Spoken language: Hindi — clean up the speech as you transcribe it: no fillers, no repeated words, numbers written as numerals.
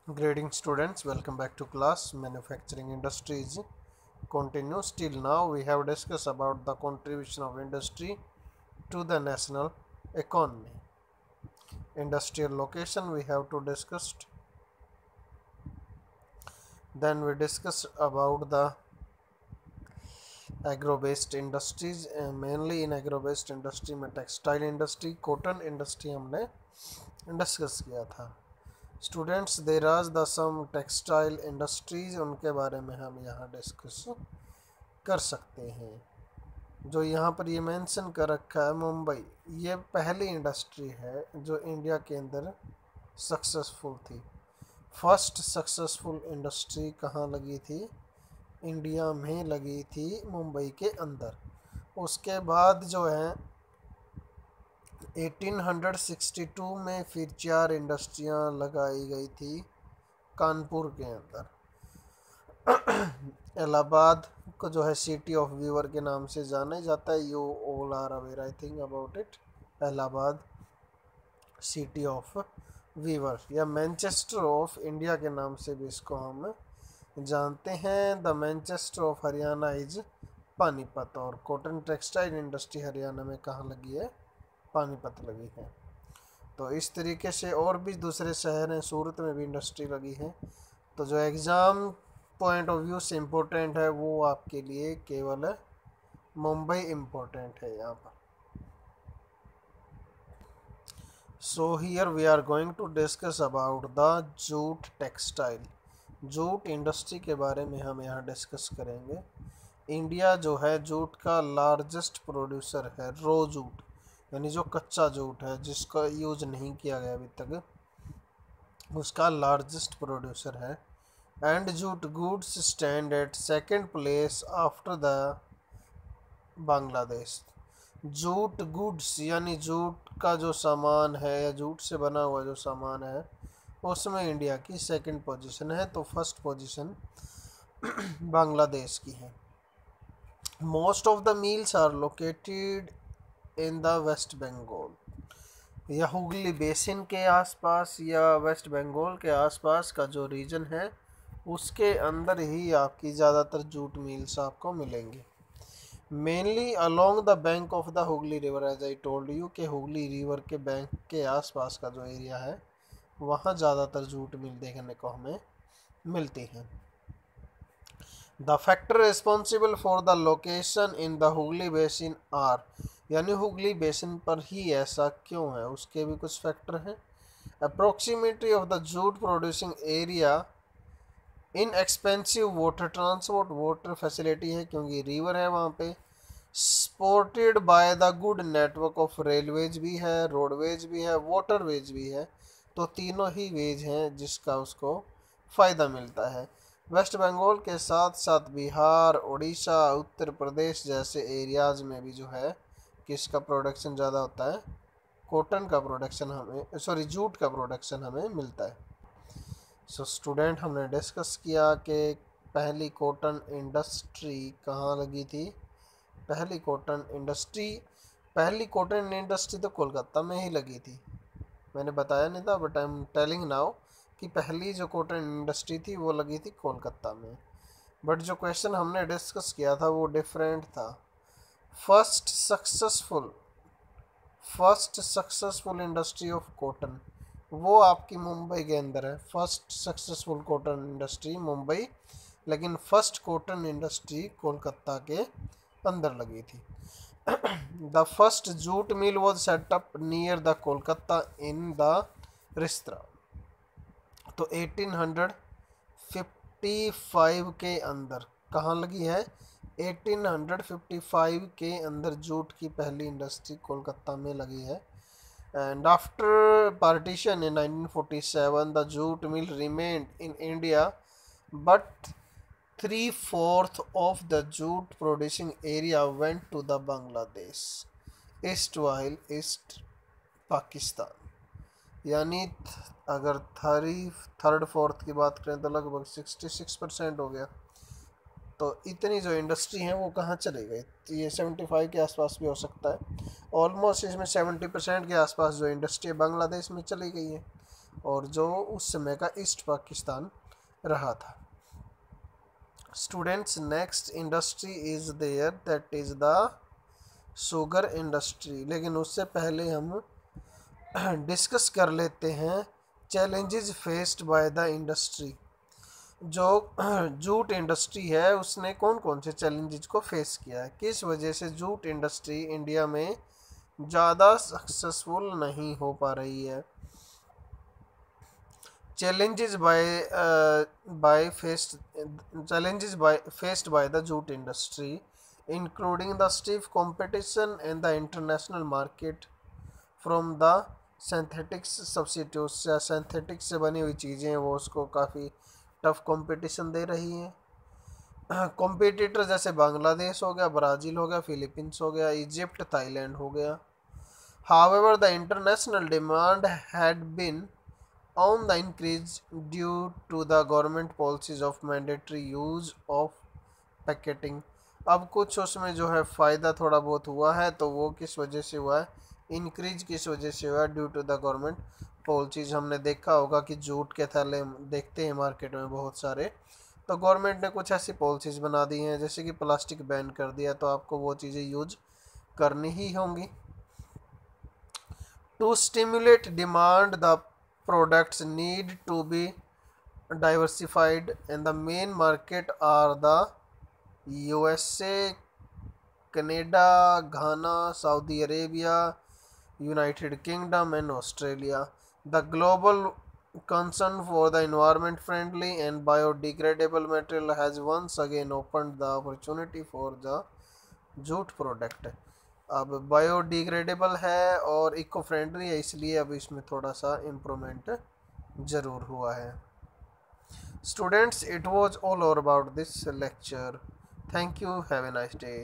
Grading students, welcome back to class. Manufacturing industries continue. Till now, we have discussed about the contribution of industry to the national economy. Industrial location we have to discuss. Then we discuss about the agro-based industries. Mainly in agro-based industry में textile industry, cotton industry हमने discuss किया था. Students there are the some textile industries, उनके बारे में हम यहाँ डिस्कस कर सकते हैं. जो यहाँ पर ये मेंशन कर रखा है मुंबई, ये पहली इंडस्ट्री है जो इंडिया के अंदर सक्सेसफुल थी. फर्स्ट सक्सेसफुल इंडस्ट्री कहाँ लगी थी? इंडिया में लगी थी, मुंबई के अंदर. उसके बाद जो है 1862 में फिर 4 इंडस्ट्रियां लगाई गई थी कानपुर के अंदर. इलाहाबाद को जो है सिटी ऑफ वीवर के नाम से जाना जाता है. You all are aware I think about it. Allahabad city of weaver या मैनचेस्टर ऑफ इंडिया के नाम से भी इसको हम जानते हैं. The Manchester of Haryana is Panipat. और कॉटन टेक्सटाइल इंडस्ट्री हरियाणा में कहाँ लगी है? पानीपत लगी है. तो इस तरीके से और भी दूसरे शहर हैं, सूरत में भी इंडस्ट्री लगी है. तो जो एग्ज़ाम पॉइंट ऑफ व्यू से इम्पोर्टेंट है वो आपके लिए केवल मुंबई इम्पोर्टेंट है यहाँ पर. So here we are going to discuss about the jute textile. Jute industry के बारे में हम यहाँ डिस्कस करेंगे. इंडिया जो है जूट का लार्जेस्ट प्रोड्यूसर है. रो जूट यानी जो कच्चा जूट है जिसका यूज नहीं किया गया अभी तक, उसका लार्जेस्ट प्रोड्यूसर है. And jute goods stand at second place after the Bangladesh. Jute goods यानी जूट का जो सामान है या जूट से बना हुआ जो सामान है उसमें इंडिया की सेकंड पोजीशन है. तो फर्स्ट पोजीशन बांग्लादेश की है. Most of the mills are located in the West Bengal, या हुगली बेसिन के आसपास या वेस्ट बंगाल के आसपास का जो रीजन है उसके अंदर ही आपकी ज़्यादातर जूट मिल्स आपको मिलेंगे. Mainly along the bank of the Hooghly river, as I told you कि हुगली रिवर के बैंक के आसपास का जो एरिया है वहाँ ज़्यादातर जूट मिल देखने को हमें मिलती हैं. The factor responsible for the location in the Hooghly basin are, यानी हुगली बेसिन पर ही ऐसा क्यों है उसके भी कुछ फैक्टर हैं. Approximately of the jute producing area, in expensive water transport, water facility है क्योंकि रिवर है वहाँ पे. Supported by the good network of railways भी है, रोडवेज भी है, वाटरवेज भी है. तो तीनों ही वेज हैं जिसका उसको फ़ायदा मिलता है. वेस्ट बंगाल के साथ साथ बिहार, उड़ीसा, उत्तर प्रदेश जैसे एरियाज़ में भी जो है किसका प्रोडक्शन ज़्यादा होता है? कॉटन का प्रोडक्शन हमें, सॉरी जूट का प्रोडक्शन हमें मिलता है. सो स्टूडेंट, हमने डिस्कस किया कि पहली कॉटन इंडस्ट्री कहाँ लगी थी. पहली कॉटन इंडस्ट्री तो कोलकाता में ही लगी थी. मैंने बताया नहीं था, but I am telling now कि पहली जो कॉटन इंडस्ट्री थी वो लगी थी कोलकाता में. बट जो क्वेश्चन हमने डिस्कस किया था वो डिफरेंट था. First successful industry of cotton वो आपकी मुंबई के अंदर है. First successful cotton industry Mumbai, लेकिन फर्स्ट कॉटन इंडस्ट्री कोलकाता के अंदर लगी थी. The first jute mill was set up near the Kolkata in the Rishra. तो 1855 के अंदर कहाँ लगी है? 1855 के अंदर जूट की पहली इंडस्ट्री कोलकाता में लगी है. And after partition in 1947 the jute mill remained in India, but 3/4 of the jute producing area went to the Bangladesh East Pakistan. यानी अगर थर्ड फोर्थ की बात करें तो लगभग 66% हो गया. तो इतनी जो इंडस्ट्री हैं वो कहाँ चली गई? तो ये 75 के आसपास भी हो सकता है. ऑलमोस्ट इसमें 70% के आसपास जो इंडस्ट्री बांग्लादेश में चली गई है. और जो उस समय का ईस्ट पाकिस्तान रहा था। Students, next industry is there that is the sugar industry. लेकिन उससे पहले हम डिस्कस कर लेते हैं challenges faced by the industry. जो जूट इंडस्ट्री है उसने कौन कौन से चैलेंजेस को फेस किया है, किस वजह से जूट इंडस्ट्री इंडिया में ज़्यादा सक्सेसफुल नहीं हो पा रही है। challenges by faced by the jute industry including the stiff competition in the international market from the synthetics substitutes, या सिंथेटिक से बनी हुई चीज़ें वो उसको काफ़ी टफ कंपटीशन दे रही हैं। कॉम्पिटिटर जैसे बांग्लादेश हो गया, ब्राज़ील हो गया, फिलीपींस हो गया, इजिप्ट, थाईलैंड हो गया। However, the international demand had been on the increase due to the government policies of mandatory use of packeting. अब कुछ उसमें जो है फ़ायदा थोड़ा बहुत हुआ है, तो वो किस वजह से हुआ है, इंक्रीज किस वजह से हुआ है, due to the government policies. हमने देखा होगा कि जूट के थैले देखते हैं मार्केट में बहुत सारे, तो गवर्नमेंट ने कुछ ऐसी पॉलिसीज़ बना दी हैं जैसे कि प्लास्टिक बैन कर दिया, तो आपको वो चीज़ें यूज करनी ही होंगी। To stimulate demand, the products need to be diversified, and the main market are the USA, Canada, Ghana, Saudi Arabia, United Kingdom, and Australia. The global concern for the environment friendly and biodegradable material has once again opened the opportunity for the jute product. अब बायोडिग्रेडेबल है और इको फ्रेंडली है, इसलिए अब इसमें थोड़ा सा इम्प्रूवमेंट ज़रूर हुआ है। Students, it was all over about this lecture. Thank you, have a nice day.